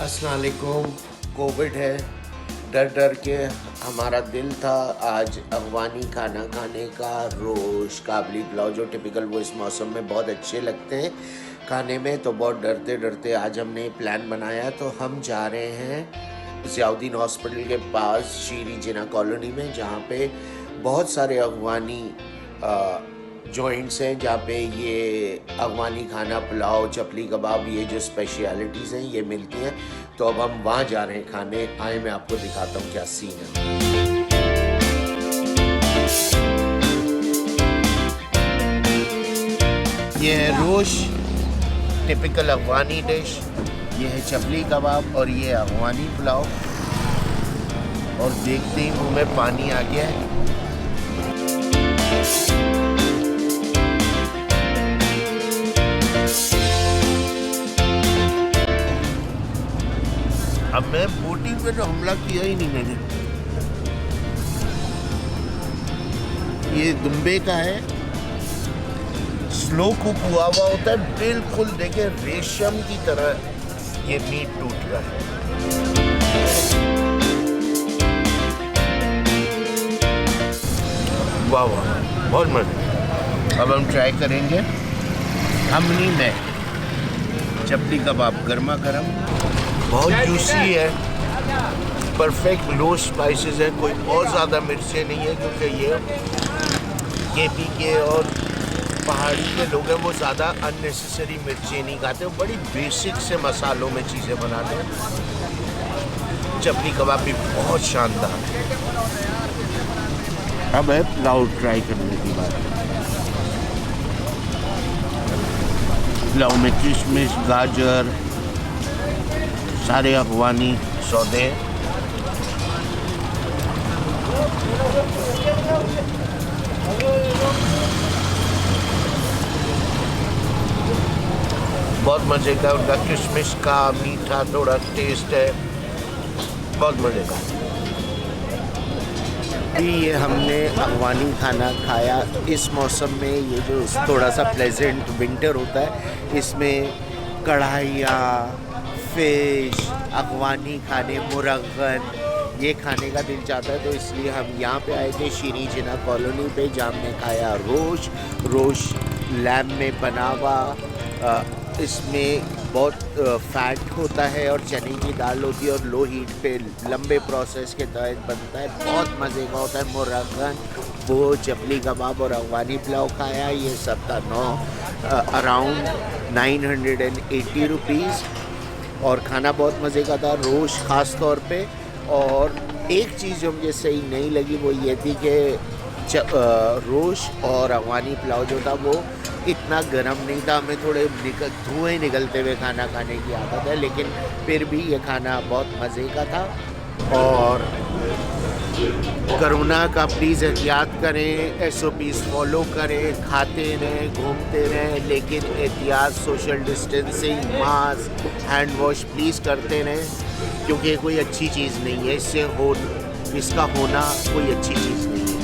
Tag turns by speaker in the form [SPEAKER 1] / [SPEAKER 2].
[SPEAKER 1] अस्सलाम वालेकुम। कोविड है, डर डर के हमारा दिल था आज अफगानी खाना खाने का। रोश काबली पुलाव जो टिपिकल वो इस मौसम में बहुत अच्छे लगते हैं खाने में, तो बहुत डरते डरते आज हमने प्लान बनाया। तो हम जा रहे हैं ज़ियाउद्दीन हॉस्पिटल के पास शीरी जिना कॉलोनी में, जहाँ पे बहुत सारे अफगानी जॉइंट्स हैं, जहाँ पे ये अफगानी खाना, पुलाव, चपली कबाब, ये जो स्पेशलिटीज़ हैं ये मिलती हैं। तो अब हम वहाँ जा रहे हैं खाने। आए मैं आपको दिखाता हूँ क्या सीन है। ये है रोश, टिपिकल अफगानी डिश। ये है चपली कबाब और ये अफगानी पुलाव। और देखते ही मुँह में पानी आ गया है। अब मैं बोटी पे तो हमला किया ही नहीं मैंने। ये दुम्बे का है, स्लो कुक हुआ होता है बिल्कुल। देखे रेशम की तरह ये मीट टूट रहा है। वाह वाह, बहुत मजा। अब हम ट्राई करेंगे हमनी में चपली कबाब, गर्मा गर्म, बहुत जूसी है, परफेक्ट लो स्पाइसेस है, कोई बहुत ज़्यादा मिर्चें नहीं है, क्योंकि ये केपी के और पहाड़ी के लोग हैं, वो ज़्यादा अननेसेसरी मिर्चें नहीं खाते, वो बड़ी बेसिक से मसालों में चीज़ें बनाते हैं। चपली कबाब भी बहुत शानदार है। अब है पुलाव ट्राई करने की बात। पुलाव में किशमिश, गाजर, सारे अफगानी सौदे। बहुत मज़े का उनका किशमिश का मीठा थोड़ा टेस्ट है, बहुत मज़े का। ये हमने अफगानी खाना खाया इस मौसम में। ये जो थोड़ा सा प्लेजेंट विंटर होता है, इसमें कढ़ाइयाँ, फिश, अफगानी खाने, मुरगन, ये खाने का दिल चाहता है। तो इसलिए हम यहाँ पे आए थे शीरी जिना कॉलोनी पे, जहाँ हमने खाया रोश लैम्ब में बना हुआ। इसमें बहुत फैट होता है और चने की दाल होती है और लो हीट पे लंबे प्रोसेस के तहत बनता है, बहुत मज़े का होता है। मुरगन, वो चपली कबाब और अफगानी पुलाव खाया। ये सबका अराउंड 980 रुपीज़ और खाना बहुत मज़े का था, रोश ख़ास तौर पे। और एक चीज़ जो मुझे सही नहीं लगी वो ये थी कि रोश और अफगानी पुलाव जो था वो इतना गर्म नहीं था। हमें थोड़े धुएँ निकलते हुए खाना खाने की आदत है, लेकिन फिर भी ये खाना बहुत मज़े का था। और कोरोना का प्लीज़ एहतियात करें, SOPs फॉलो करें, खाते रहें, घूमते रहें, लेकिन एहतियात, social distancing, mask, hand wash please करते रहें, क्योंकि कोई अच्छी चीज़ नहीं है। इसका होना कोई अच्छी चीज़ नहीं है।